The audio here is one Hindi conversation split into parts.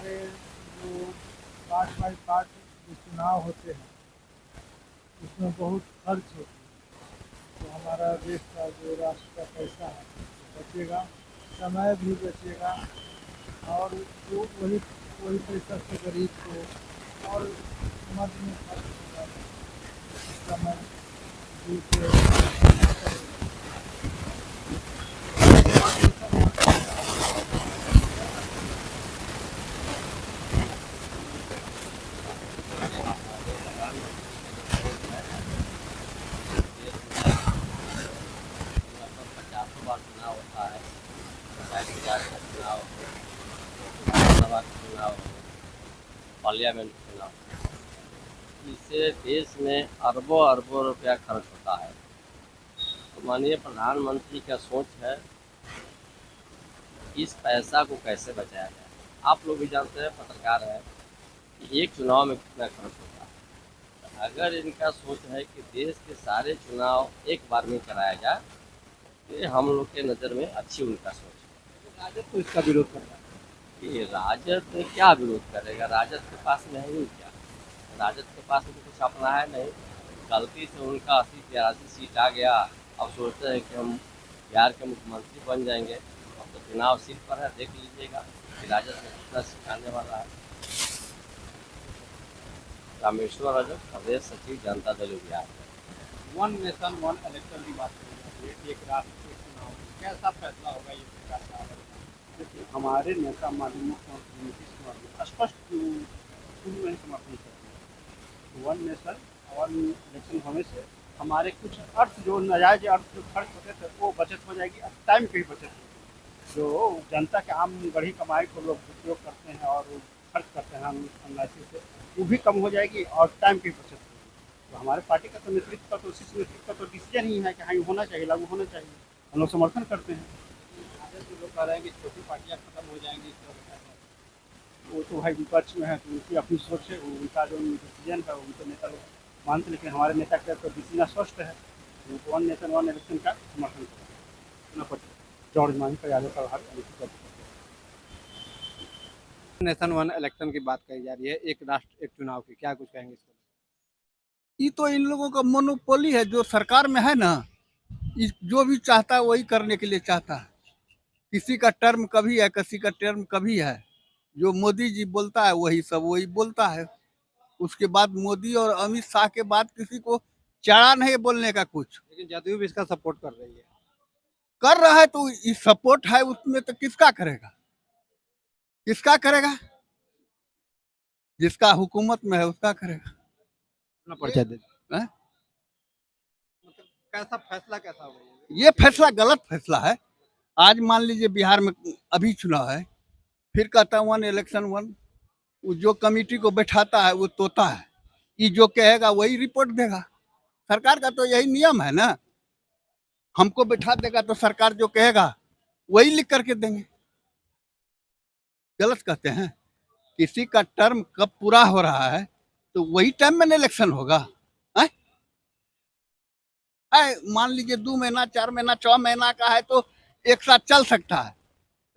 हमारे जो पार्ट बाई पार्ट जो चुनाव होते हैं उसमें बहुत खर्च होती है, तो हमारा देश का जो राष्ट्र का पैसा है वो बचेगा, समय भी बचेगा और वो वही वही पैसा से गरीब को और मध्य में खर्च होगा, समय दूर लगभग 50 बार चुनाव होता है। पंचायत राज का चुनाव हो, विधानसभा का चुनाव हो, पार्लियामेंट का चुनाव हो, इससे देश में अरबों अरबों रुपया खर्च होता है। तो माननीय प्रधानमंत्री का सोच है इस पैसा को कैसे बचाया जाए। आप लोग भी जानते हैं, पत्रकार है, कि एक चुनाव में कितना खर्च होता है। अगर इनका सोच है कि देश के सारे चुनाव एक बार में कराया जाए, तो ये हम लोग के नज़र में अच्छी उनका सोच है। राजद तो इसका विरोध कर रहा है। ये राजद क्या विरोध करेगा? राजद के पास में है ही क्या? राजद के पास में कुछ अपना है नहीं। गलती से उनका 80-82 सीट आ गया, अब सोचते हैं कि हम बिहार के मुख्यमंत्री बन जाएंगे। अब तो चुनाव सीट पर है, देख लीजिएगा कि राजद में कितना सीट आने वाला है। रामेश्वर रजक, प्रदेश सचिव, Janata Dal Bihar. One nation one election की बात करें, एक राष्ट्र एक चुनाव, कैसा फैसला होगा ये सरकार का? देखिए, हमारे नेता माननीय मुख्यमंत्री नीतीश कुमार ने स्पष्ट शुरू में समर्थन कर दिया। वन नेशन वन इलेक्शन होने से हमारे कुछ अर्थ जो नाजायज अर्थ जो खर्च होते थे वो बचत हो जाएगी, अब टाइम की भी बचत होगी। जो जनता के आम गढ़ी कमाई को लोग उपयोग करते हैं और खर्च करते हैं एनआईसी से, वो भी कम हो जाएगी और टाइम की बचत होगी। तो हमारे पार्टी का तो नेतृत्व का तो शीर्ष नेतृत्व का तो डिसीजन ही है कि हाँ ये होना चाहिए, लागू होना चाहिए। हम लोग समर्थन करते हैं। आगे तो लोग कह रहे हैं कि छोटी पार्टियाँ खत्म हो जाएंगी इस तरह का। वो तो भाई विपक्ष में है, तो उनकी अपनी सोच है, उनका जो डिसीजन है उनके नेता लोग मानते, लेकिन हमारे नेता का तो डिसीजन स्पष्ट है, उनको वन नेशन वन इलेक्शन का समर्थन करें। जॉर्ज माही का यादव का नेशन वन इलेक्शन की बात कही जा रही है, एक राष्ट्र एक चुनाव की, क्या कुछ कहेंगे इसको? ये तो इन लोगों का मोनोपोली है, जो सरकार में है ना, जो भी चाहता है वही करने के लिए चाहता है। किसी का टर्म कभी है, किसी का टर्म कभी है। जो मोदी जी बोलता है वही सब वही बोलता है। उसके बाद मोदी और अमित शाह के बाद किसी को चारा नहीं बोलने का कुछ। लेकिन जदयू भी इसका सपोर्ट कर रही है। कर रहा है तो ये सपोर्ट है, उसमें तो किसका करेगा? किसका करेगा? जिसका हुकूमत में है उसका करेगा। अपना परिचय दे दीजिए। हैं? मतलब कैसा फैसला कैसा होगा ये फैसला गलत फैसला है। आज मान लीजिए बिहार में अभी चुनाव है, फिर कहता है वन इलेक्शन वन। वो जो कमेटी को बैठाता है वो तोता है, ये जो कहेगा वही रिपोर्ट देगा। सरकार का तो यही नियम है ना, हमको बैठा देगा तो सरकार जो कहेगा वही लिख करके देंगे। गलत कहते हैं। किसी का टर्म कब पूरा हो रहा है तो वही टाइम में इलेक्शन होगा। मान लीजिए 2 महीना 4 महीना 6 महीना का है तो एक साथ चल सकता है,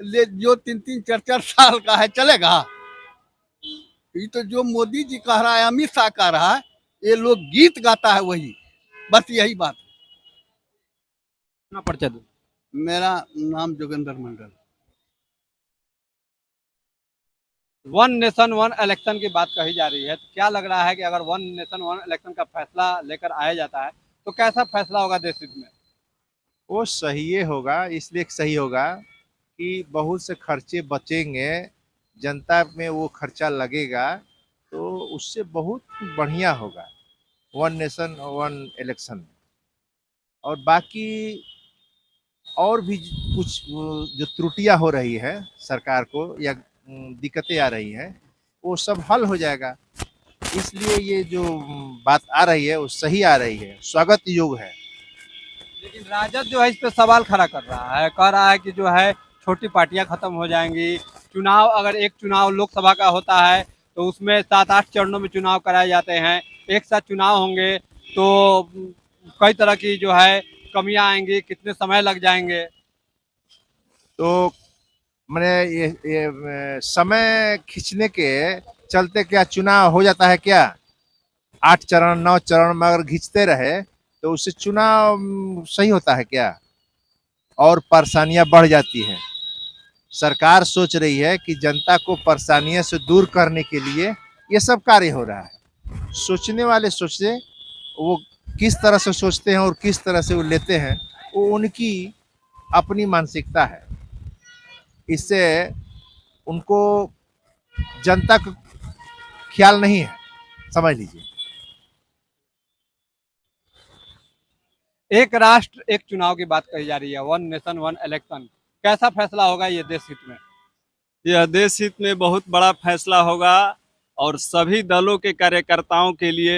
ले जो 3-3 4-4 साल का है चलेगा? ये तो जो मोदी जी कह रहा है, अमित शाह कह रहा है, ये लोग गीत गाता है वही, बस यही बात। अपना परिचय दो। मेरा नाम जोगेंद्र मंडल। वन नेशन वन इलेक्शन की बात कही जा रही है, तो क्या लग रहा है कि अगर वन नेशन वन इलेक्शन का फैसला लेकर आया जाता है तो कैसा फैसला होगा देश हित में? वो सही होगा, इसलिए सही होगा कि बहुत से खर्चे बचेंगे, जनता में वो खर्चा लगेगा, तो उससे बहुत बढ़िया होगा वन नेशन वन इलेक्शन। और बाकी और भी कुछ जो त्रुटियां हो रही है सरकार को या दिक्कतें आ रही हैं, वो सब हल हो जाएगा। इसलिए ये जो बात आ रही है वो सही आ रही है, स्वागत योग है। लेकिन राजद जो है इस पे सवाल खड़ा कर रहा है, कह रहा है कि जो है छोटी पार्टियां खत्म हो जाएंगी। चुनाव अगर एक चुनाव लोकसभा का होता है तो उसमें 7-8 चरणों में चुनाव कराए जाते हैं, एक साथ चुनाव होंगे तो कई तरह की जो है कमियां आएंगी, कितने समय लग जाएंगे। तो मैंने ये समय खींचने के चलते क्या चुनाव हो जाता है क्या? 8 चरण 9 चरण में अगर खींचते रहे तो उससे चुनाव सही होता है क्या? और परेशानियां बढ़ जाती हैं। सरकार सोच रही है कि जनता को परेशानियों से दूर करने के लिए ये सब कार्य हो रहा है। सोचने वाले सोचते, वो किस तरह से सोचते हैं और किस तरह से वो लेते हैं, वो उनकी अपनी मानसिकता है। इससे उनको जनता का ख्याल नहीं है, समझ लीजिए। एक राष्ट्र एक चुनाव की बात कही जा रही है, वन नेशन वन इलेक्शन। कैसा फैसला होगा ये देश हित में? यह देश हित में बहुत बड़ा फैसला होगा और सभी दलों के कार्यकर्ताओं के लिए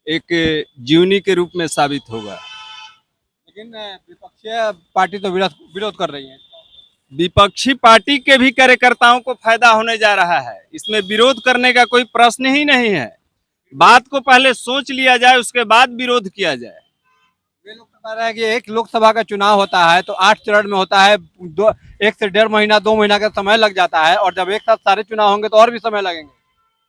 एक जीवनी के रूप में साबित होगा। लेकिन विपक्षीय पार्टी तो विरोध कर रही है। विपक्षी पार्टी के भी कार्यकर्ताओं को फायदा होने जा रहा है। इसमें विरोध करने का कोई प्रश्न ही नहीं है। बात को पहले सोच लिया जाए, उसके बाद विरोध किया जाए। वे लोग बता रहे हैं कि एक लोकसभा का चुनाव होता है तो 8 चरण में होता है, 1 से 1.5 महीना 2 महीना का समय लग जाता है, और जब एक साथ सारे चुनाव होंगे तो और भी समय लगेंगे।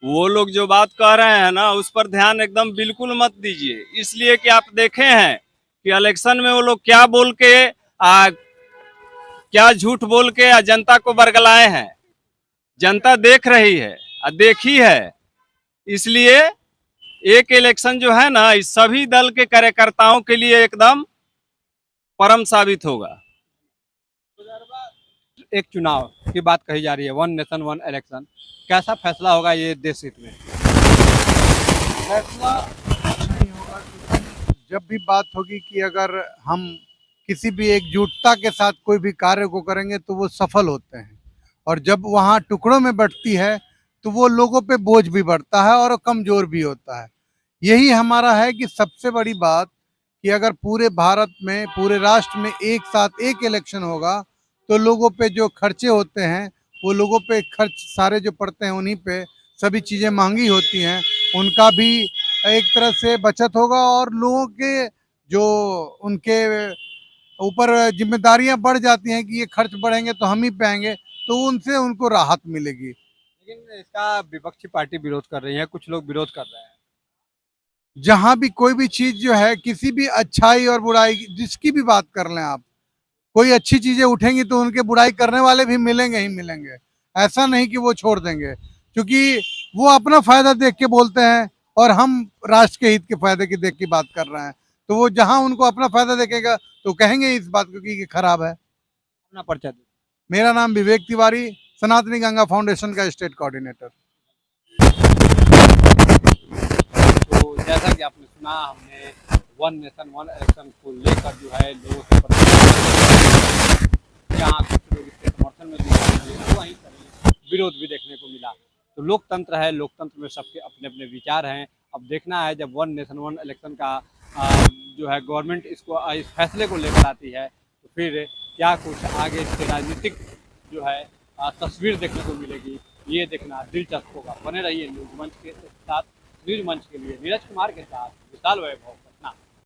वो लोग जो बात कह रहे हैं ना, उस पर ध्यान एकदम बिल्कुल मत दीजिए। इसलिए कि आप देखे हैं कि इलेक्शन में वो लोग क्या बोल के क्या झूठ बोल के जनता को बरगलाए हैं। जनता देख रही है और देखी है। इसलिए एक इलेक्शन जो है ना, इस सभी दल के कार्यकर्ताओं के लिए एकदम परम साबित होगा। एक चुनाव की बात कही जा रही है, वन नेशन वन इलेक्शन। कैसा फैसला होगा ये देश हित में? फैसला नहीं होगा, क्योंकि जब भी बात होगी कि अगर हम किसी भी एकजुटता के साथ कोई भी कार्य को करेंगे तो वो सफल होते हैं, और जब वहाँ टुकड़ों में बंटती है तो वो लोगों पे बोझ भी बढ़ता है और कमजोर भी होता है। यही हमारा है कि सबसे बड़ी बात कि अगर पूरे भारत में, पूरे राष्ट्र में एक साथ एक इलेक्शन होगा तो लोगों पे जो खर्चे होते हैं, वो लोगों पे खर्च सारे जो पड़ते हैं उन्हीं पे, सभी चीज़ें महंगी होती हैं, उनका भी एक तरह से बचत होगा, और लोगों के जो उनके ऊपर जिम्मेदारियां बढ़ जाती हैं कि ये खर्च बढ़ेंगे तो हम ही पाएंगे, तो उनसे उनको राहत मिलेगी। लेकिन इसका विपक्षी पार्टी विरोध कर रही है, कुछ लोग विरोध कर रहे हैं। जहां भी कोई भी चीज जो है, किसी भी अच्छाई और बुराई जिसकी भी बात कर लें आप, कोई अच्छी चीजें उठेंगी तो उनके बुराई करने वाले भी मिलेंगे ही मिलेंगे। ऐसा नहीं कि वो छोड़ देंगे, क्योंकि वो अपना फायदा देख के बोलते हैं और हम राष्ट्र के हित के फायदे की देख के बात कर रहे हैं। तो वो जहां उनको अपना फायदा देखेगा तो कहेंगे इस बात को कि ये खराब है। अपना पर्चा दे। मेरा नाम विवेक तिवारी, सनातनी गंगा फाउंडेशन का स्टेट कोऑर्डिनेटर। तो जैसा कि आपने सुना, हमने वन नेशन वन इलेक्शन को लेकर जो है लोगों से जहाँ कुछ लोग इसके समर्थन में दिए, वहीं पर विरोध भी देखने को मिला। तो लोकतंत्र है, लोकतंत्र में सबके अपने अपने विचार हैं। अब देखना है जब वन नेशन वन इलेक्शन का जो है गवर्नमेंट इसको इस फैसले को लेकर आती है तो फिर क्या कुछ आगे इसके राजनीतिक जो है तस्वीर देखने को मिलेगी, ये देखना दिलचस्प होगा। बने रहिए न्यूज मंच के साथ। न्यूज मंच के लिए नीरज कुमार के साथ विशाल वैभव।